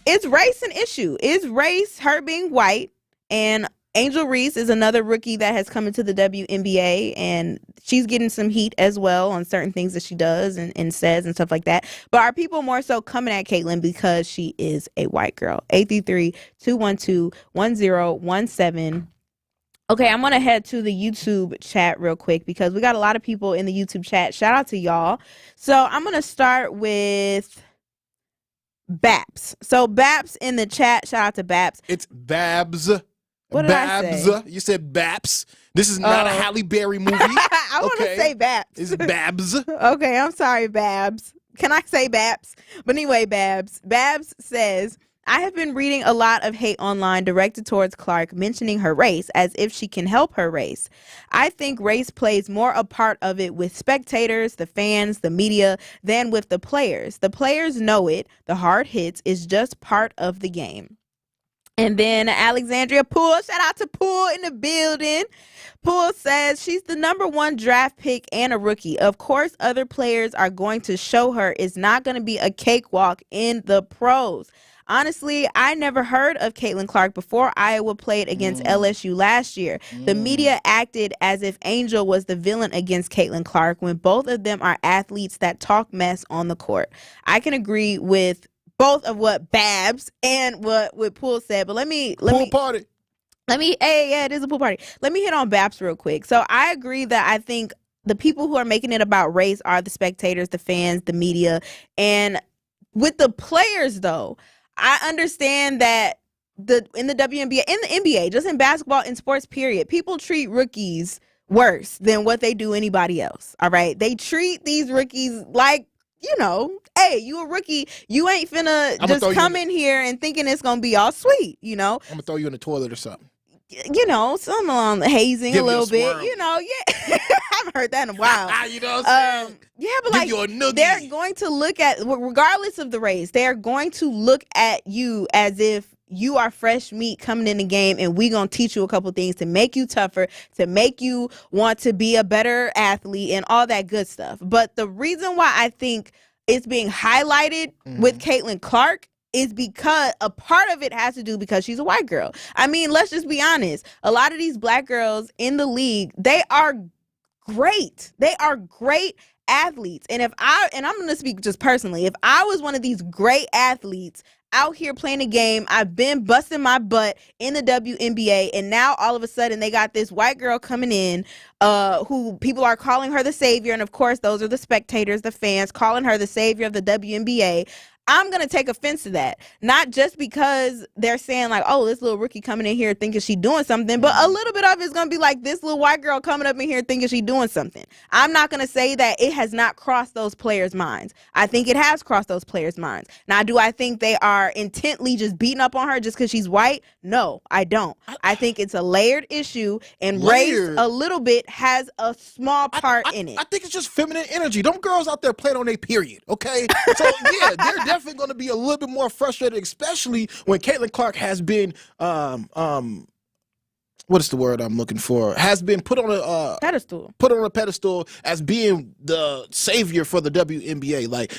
is race an issue? Is race her being white? And Angel Reese is another rookie that has come into the WNBA, and she's getting some heat as well on certain things that she does and says and stuff like that. But are people more so coming at Caitlin because she is a white girl? 833-212-1017. Okay, I'm going to head to the YouTube chat real quick because we got a lot of people in the YouTube chat. Shout out to y'all. So I'm going to start with Babs. So Babs in the chat. Shout out to Babs. It's Babs. What did I say? You said Babs. This is not a Halle Berry movie. I want to say Babs. It's Babs. Okay, I'm sorry, Babs. Can I say Babs? But anyway, Babs says, I have been reading a lot of hate online directed towards Clark, mentioning her race as if she can help her race. I think race plays more a part of it with spectators, the fans, the media, than with the players. The players know it. The hard hits is just part of the game. And then Alexandria Poole, shout out to Poole in the building. Poole says she's the #1 draft pick and a rookie. Of course, other players are going to show her it's not going to be a cakewalk in the pros. Honestly, I never heard of Caitlin Clark before Iowa played against LSU last year. The media acted as if Angel was the villain against Caitlin Clark when both of them are athletes that talk mess on the court. I can agree with both of what Babs and what Poole said, but let me party. It is a pool party. Let me hit on Babs real quick. So I agree that I think the people who are making it about race are the spectators, the fans, the media, and with the players though, I understand that in the WNBA, in the NBA, just in basketball, in sports, period, people treat rookies worse than what they do anybody else. All right, they treat these rookies like, hey, you a rookie. You ain't finna just come in here and thinking it's going to be all sweet, I'm going to throw you in the toilet or something. Something along the hazing Give a little bit. yeah. I haven't heard that in a while. You know what I'm saying? Yeah, but they're going to look at, regardless of the race, they're going to look at you as if you are fresh meat coming in the game, and we gonna teach you a couple things to make you tougher, to make you want to be a better athlete and all that good stuff. But the reason why I think it's being highlighted with Caitlin Clark is because a part of it has to do because she's a white girl. I mean, let's just be honest. A lot of these black girls in the league, they are great. They are great athletes. And I'm going to speak just personally, if I was one of these great athletes out here playing a game, I've been busting my butt in the WNBA, and now all of a sudden they got this white girl coming in who people are calling her the savior, and of course those are the spectators, the fans, calling her the savior of the WNBA. I'm going to take offense to that. Not just because they're saying like, oh, this little rookie coming in here thinking she doing something, but a little bit of it's going to be like this little white girl coming up in here thinking she doing something. I'm not going to say that it has not crossed those players' minds. I think it has crossed those players' minds. Now, do I think they are intently just beating up on her just because she's white? No, I don't. I think it's a layered issue, and race a little bit has a small part in it. I think it's just feminine energy. Them girls out there playing on their period, okay? So, yeah, they're definitely going to be a little bit more frustrated, especially when Caitlin Clark has been what is the word I'm looking for? Has been put on a pedestal as being the savior for the WNBA. Like,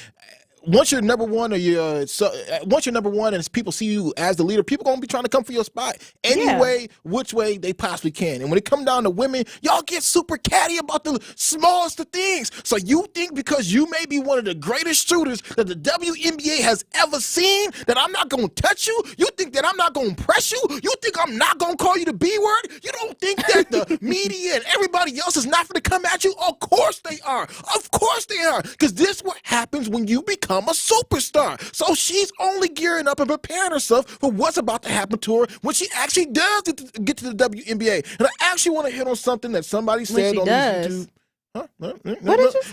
once you're number one, and people see you as the leader, people gonna be trying to come for your spot which way they possibly can. And when it come down to women, y'all get super catty about the smallest of things. So you think because you may be one of the greatest shooters that the WNBA has ever seen that I'm not gonna touch you? You think that I'm not gonna press you? You think I'm not gonna call you the B word? You don't think that the media and everybody else is not gonna come at you? Of course they are. Of course they are. Because this is what happens when you become a superstar. So she's only gearing up and preparing herself for what's about to happen to her when she actually does get to the WNBA. And I actually want to hit on something that somebody said on YouTube. What did you say?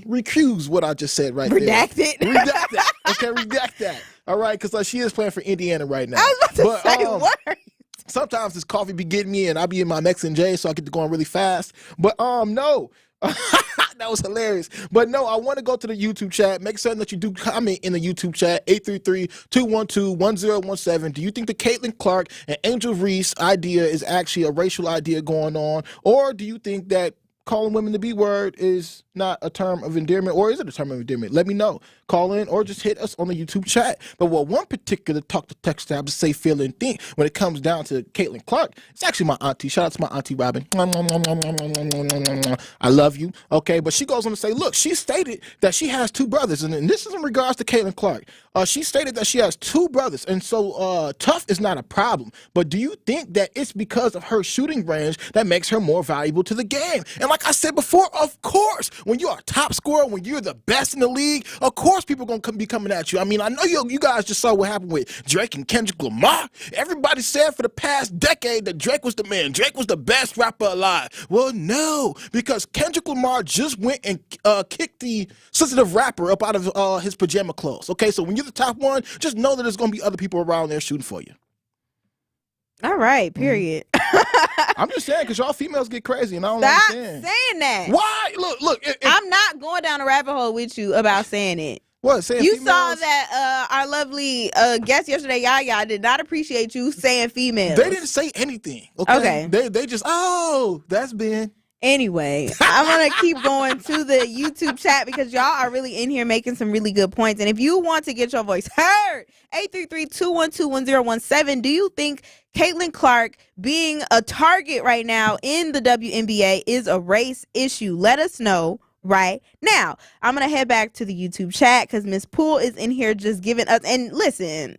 Recuse what I just said right there. Redact it. Redact that. Okay, redact that. All right, because she is playing for Indiana right now. I was about to say what? Sometimes this coffee be getting me, and I be in my Mexican J, so I get to going really fast. But no. That was hilarious. But no, I want to go to the YouTube chat. Make certain that you do comment in the YouTube chat, 833-212-1017. Do you think the Caitlin Clark and Angel Reese idea is actually a racial idea going on? Or do you think that calling women the B word is not a term of endearment, or is it a term of endearment? Let me know. Call in or just hit us on the YouTube chat. But what one particular talk to text I have to say, feel, and think when it comes down to Caitlin Clark, it's actually my auntie. Shout out to my auntie Robin. I love you. Okay, but she goes on to say, look, she stated that she has two brothers, and this is in regards to Caitlin Clark. She stated that she has two brothers, and so tough is not a problem. But do you think that it's because of her shooting range that makes her more valuable to the game? And like I said before, of course, when you're a top scorer, when you're the best in the league, of course people going to be coming at you. I mean, I know you guys just saw what happened with Drake and Kendrick Lamar. Everybody said for the past decade that Drake was the man. Drake was the best rapper alive. Well, no, because Kendrick Lamar just went and kicked the sensitive rapper up out of his pajama clothes. Okay, so when you're the top one, just know that there's going to be other people around there shooting for you. All right, period. I'm just saying, because y'all females get crazy, and I don't Stop understand. saying that. Why? Look. I'm not going down a rabbit hole with you about saying it. What? Saying you females? saw that our lovely guest yesterday, Yaya, did not appreciate you saying females. They didn't say anything. Okay. They just, that's Ben. Anyway, I'm going to keep going to the YouTube chat because y'all are really in here making some really good points. And if you want to get your voice heard, 833-212-1017, do you think Caitlin Clark being a target right now in the WNBA is a race issue? Let us know right now. I'm going to head back to the YouTube chat because Miss Poole is in here just giving us, and listen,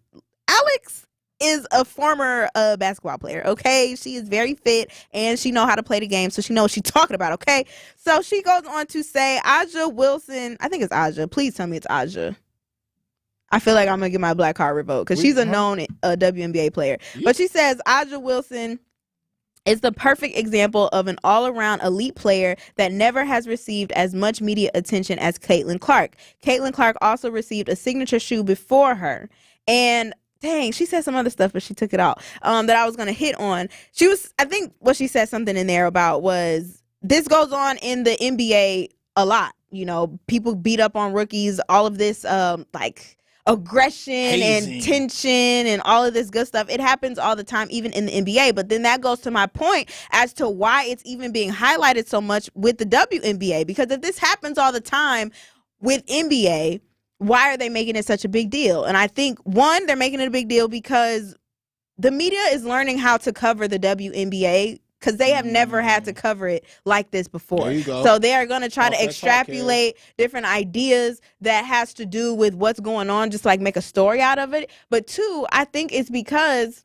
Alex is a former basketball player, okay? She is very fit, and she know how to play the game, so she knows what she's talking about, okay? So she goes on to say, Aja Wilson, I think it's Aja. Please tell me it's Aja. I feel like I'm going to get my black card revoked because she's a known WNBA player. Yeah. But she says, Aja Wilson is the perfect example of an all-around elite player that never has received as much media attention as Caitlin Clark. Caitlin Clark also received a signature shoe before her, and dang, she said some other stuff, but she took it out that I was going to hit on. I think what she said something in there about was this goes on in the NBA a lot. You know, people beat up on rookies, all of this like aggression and tension and all of this good stuff. It happens all the time, even in the NBA. But then that goes to my point as to why it's even being highlighted so much with the WNBA. Because if this happens all the time with NBA, why are they making it such a big deal? And I think, one, they're making it a big deal because the media is learning how to cover the WNBA because they have never had to cover it like this before. There you go. So they are going to try to extrapolate different ideas that has to do with what's going on, just like make a story out of it. But two, I think it's because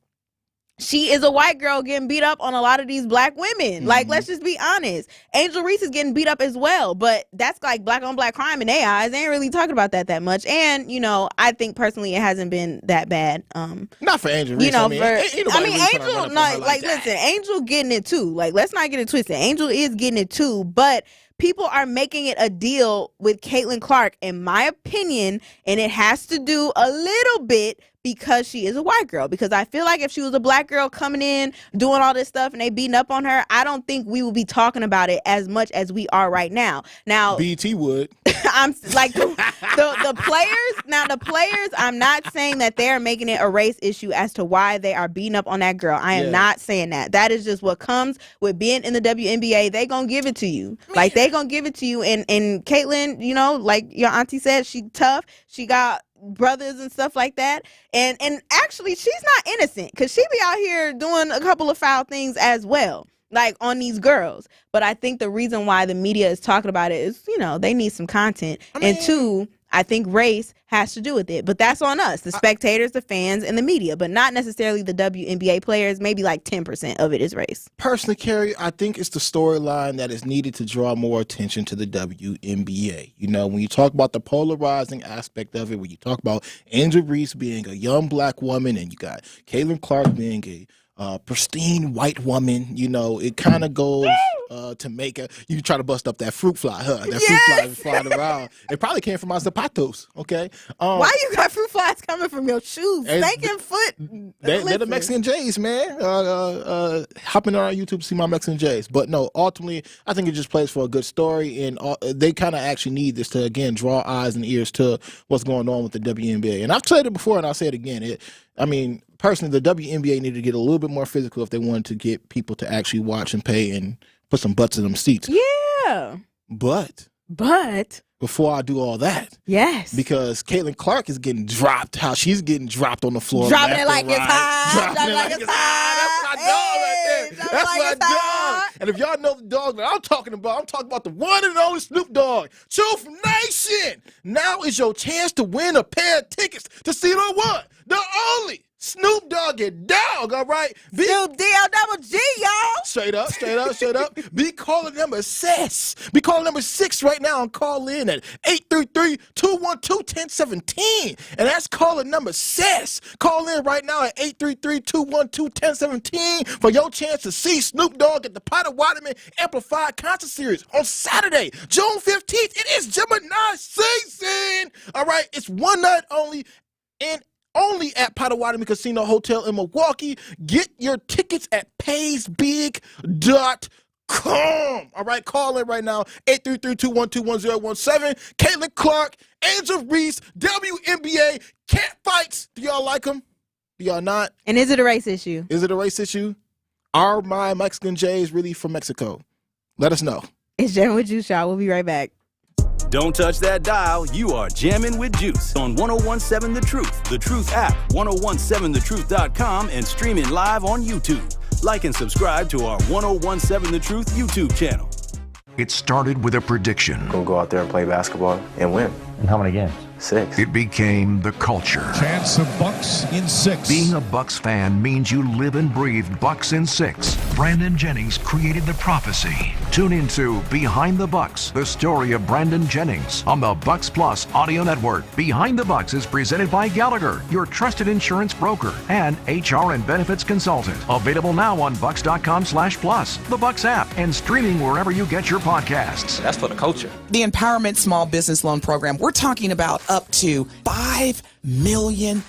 she is a white girl getting beat up on a lot of these black women. Like, let's just be honest. Angel Reese is getting beat up as well, but that's like black on black crime in their eyes. They ain't really talking about that much. And, you know, I think personally it hasn't been that bad. Not for Angel Reese. You know, Angel, listen, Angel getting it too. Like, let's not get it twisted. Angel is getting it too, but people are making it a deal with Caitlin Clark, in my opinion, and it has to do a little bit because she is a white girl. Because I feel like if she was a black girl coming in, doing all this stuff, and they beating up on her, I don't think we would be talking about it as much as we are right now. Now, BT would. I'm like the players. Now, the players, I'm not saying that they're making it a race issue as to why they are beating up on that girl. I am not saying that. That is just what comes with being in the WNBA. They gonna give it to you. Like, they gonna give it to you. And Caitlin, you know, like your auntie said, she tough. She got brothers and stuff like that, and actually she's not innocent because she be out here doing a couple of foul things as well, like on these girls. But I think the reason why the media is talking about it is, you know, they need some content. And two, I think race has to do with it, but that's on us, the spectators, the fans, and the media, but not necessarily the WNBA players. Maybe like 10% of it is race. Personally, Carrie, I think it's the storyline that is needed to draw more attention to the WNBA. You know, when you talk about the polarizing aspect of it, when you talk about Angel Reese being a young black woman and you got Caitlin Clark being a pristine white woman, you know, it kind of goes to make you try to bust up that fruit fly, huh? That fruit fly is flying around. It probably came from my zapatos, okay? Why you got fruit flies coming from your shoes? Stinking foot. They're the Mexican J's, man. Hopping on our YouTube to see my Mexican J's. But no, ultimately, I think it just plays for a good story, and they kind of actually need this to, again, draw eyes and ears to what's going on with the WNBA. And I've said it before, and I'll say it again. Personally, the WNBA needed to get a little bit more physical if they wanted to get people to actually watch and pay and put some butts in them seats. Yeah. But before I do all that, because Caitlin Clark is getting dropped, how she's getting dropped on the floor. Dropping it like it's hot. Dropping it like it's hot. That's my dog right there. That's my dog. And if y'all know the dog that I'm talking about the one and only Snoop Dogg. Truth Nation. Now is your chance to win a pair of tickets to see the one, the only Snoop Dogg and Dogg, all right? Snoop D-O-double-G, y'all. Straight up. Be calling number 6. Be calling number 6 right now and call in at 833-212-1017. And that's calling number 6. Call in right now at 833-212-1017 for your chance to see Snoop Dogg at the Potawatomi Amplified Concert Series on Saturday, June 15th. It is Gemini season. All right, it's one night only and only at Potawatomi Casino Hotel in Milwaukee. Get your tickets at paysbig.com. All right, call in right now, 833-212-1017. Caitlin Clark, Angel Reese, WNBA, cat fights. Do y'all like them? Do y'all not? And is it a race issue? Is it a race issue? Are my Mexican Jays really from Mexico? Let us know. It's Jammin with Juice, y'all. We'll be right back. Don't touch that dial. You are Jammin' with Juice on 1017 The Truth, The Truth app, 1017thetruth.com, and streaming live on YouTube. Like and subscribe to our 1017 The Truth YouTube channel. It started with a prediction. We'll go out there and play basketball and win. And how many games? 6. It became the culture. Chance of Bucks in 6. Being a Bucks fan means you live and breathe Bucks in 6. Brandon Jennings created the prophecy. Tune into Behind the Bucks, the story of Brandon Jennings on the Bucks Plus audio network. Behind the Bucks is presented by Gallagher, your trusted insurance broker and HR and benefits consultant. Available now on bucks.com/plus, the Bucks app, and streaming wherever you get your podcasts. That's for the culture. The Empowerment Small Business Loan Program, we're talking about up to $5 million,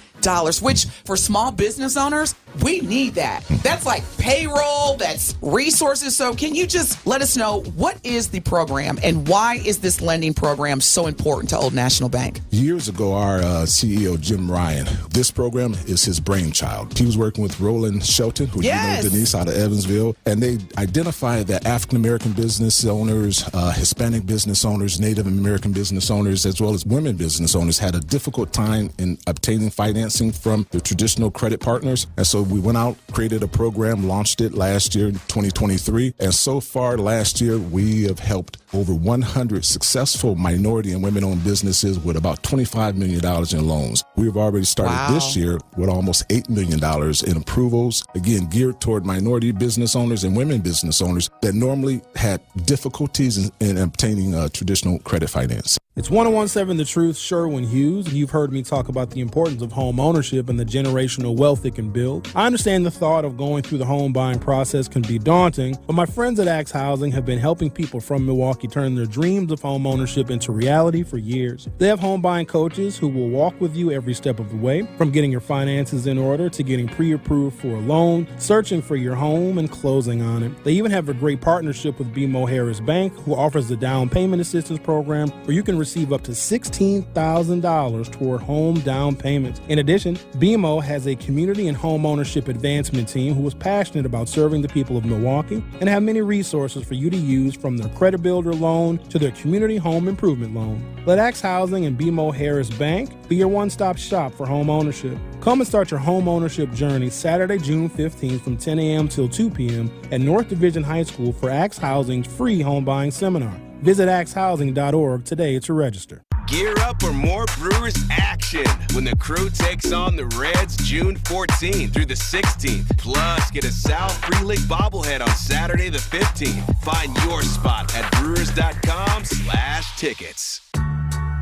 which for small business owners, we need that. That's like payroll, that's resources. So can you just let us know, what is the program and why is this lending program so important to Old National Bank? Years ago, our CEO, Jim Ryan, this program is his brainchild. He was working with Roland Shelton, who you know, Denise, out of Evansville, and they identified that African-American business owners, Hispanic business owners, Native American business owners, as well as women business owners had a difficult time in obtaining financing from the traditional credit partners. And so we went out, created a program, launched it last year, 2023. And so far last year, we have helped over 100 successful minority and women-owned businesses with about $25 million in loans. We've already started this year with almost $8 million in approvals, again, geared toward minority business owners and women business owners that normally had difficulties in obtaining traditional credit finance. It's 1017 The Truth, Sherwin Hughes, and you've heard me talk about the importance of home ownership and the generational wealth it can build. I understand the thought of going through the home buying process can be daunting, but my friends at Axe Housing have been helping people from Milwaukee turn their dreams of home ownership into reality for years. They have home buying coaches who will walk with you every step of the way, from getting your finances in order to getting pre-approved for a loan, searching for your home, and closing on it. They even have a great partnership with BMO Harris Bank, who offers the down payment assistance program where you can receive up to $16,000 toward home down payments. In addition, BMO has a community and home ownership advancement team who is passionate about serving the people of Milwaukee and have many resources for you to use, from their credit builder loan to their community home improvement loan. Let Axe Housing and BMO Harris Bank be your one-stop shop for home ownership. Come and start your home ownership journey Saturday, June 15th from 10 a.m. till 2 p.m. at North Division High School for Axe Housing's free home buying seminar. Visit axehousing.org today to register. Gear up for more Brewers action when the crew takes on the Reds June 14th through the 16th. Plus, get a Sal Frelick bobblehead on Saturday the 15th. Find your spot at brewers.com/tickets.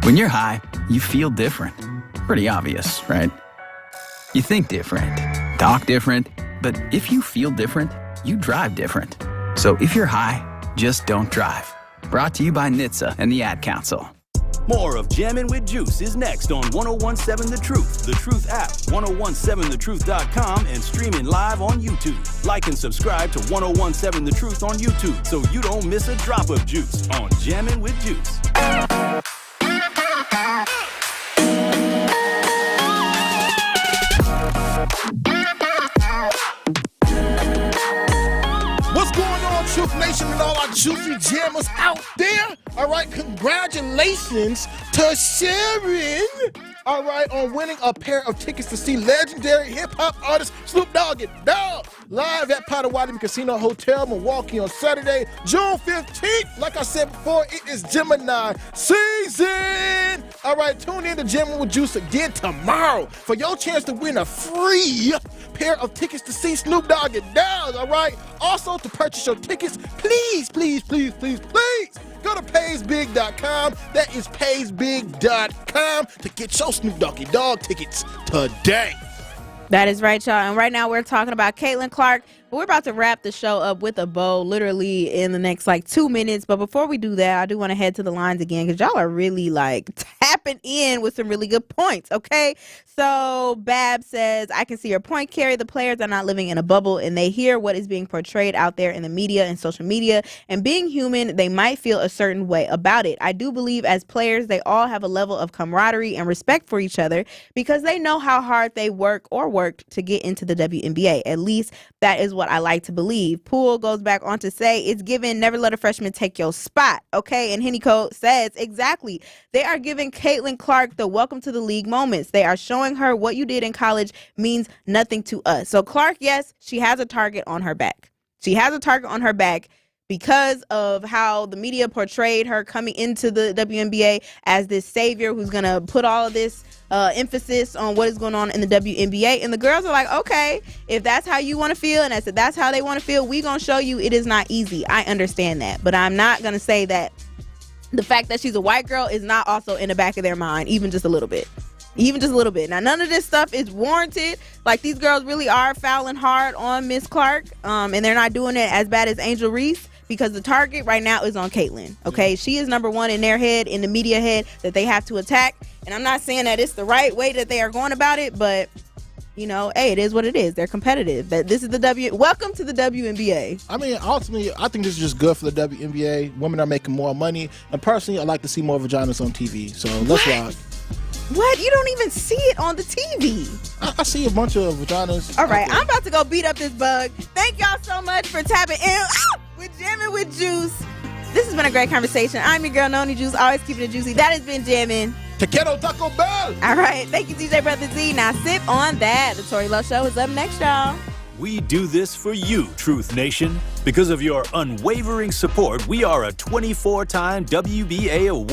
When you're high, you feel different. Pretty obvious, right? You think different, talk different, but if you feel different, you drive different. So if you're high, just don't drive. Brought to you by NHTSA and the Ad Council. More of Jammin' with Juice is next on 1017 The Truth, The Truth app, 1017thetruth.com, and streaming live on YouTube. Like and subscribe to 1017 The Truth on YouTube so you don't miss a drop of juice on Jammin' with Juice. What's going on, Truth Nation, and all our juicy jammers out there? All right, congratulations to Sharon, all right, on winning a pair of tickets to see legendary hip-hop artist Snoop Dogg and Dogg live at Potawatomi Casino Hotel, Milwaukee on Saturday, June 15th. Like I said before, it is Gemini season. All right, tune in to Jammin with Juice again tomorrow for your chance to win a free pair of tickets to see Snoop Dogg and Downs, all right? Also, to purchase your tickets, please go to paysbig.com. That is paysbig.com to get your Snoop Doggy Dogg tickets today. That is right, y'all. And right now we're talking about Caitlin Clark. But we're about to wrap the show up with a bow literally in the next 2 minutes. But before we do that, I do want to head to the lines again because y'all are really tapping in with some really good points. Okay. So Bab says, I can see your point, Carrie. The players are not living in a bubble and they hear what is being portrayed out there in the media and social media. And being human, they might feel a certain way about it. I do believe as players, they all have a level of camaraderie and respect for each other because they know how hard they worked to get into the WNBA. At least that is what I like to believe. Poole goes back on to say, it's given never let a freshman take your spot. Okay. And Hennico says, exactly. They are giving Caitlin Clark the welcome to the league moments. They are showing her what you did in college means nothing to us. So Clark, yes, she has a target on her back. She has a target on her back because of how the media portrayed her coming into the WNBA as this savior who's going to put all of this emphasis on what is going on in the WNBA. And the girls are like, okay, if that's how you want to feel and that's how they want to feel, we going to show you it is not easy. I understand that. But I'm not going to say that the fact that she's a white girl is not also in the back of their mind, even just a little bit. Even just a little bit. Now, none of this stuff is warranted. These girls really are fouling hard on Miss Clark, and they're not doing it as bad as Angel Reese because the target right now is on Caitlin. Okay, she is number one in their head, in the media head that they have to attack. And I'm not saying that it's the right way that they are going about it, but hey, it is what it is. They're competitive. This is welcome to the WNBA. I mean, ultimately, I think this is just good for the WNBA. Women are making more money, and personally, I like to see more vaginas on TV. So let's rock. What? You don't even see it on the TV. I see a bunch of vaginas. All right, I'm about to go beat up this bug. Thank y'all so much for tapping in with Jammin with Juice. This has been a great conversation. I'm your girl, Noni Juice, always keeping it juicy. That has been Jammin. Taquero Taco Bell. All right, thank you, DJ Brother Z. Now sip on that. The Tori Love Show is up next, y'all. We do this for you, Truth Nation. Because of your unwavering support, we are a 24-time WBA award.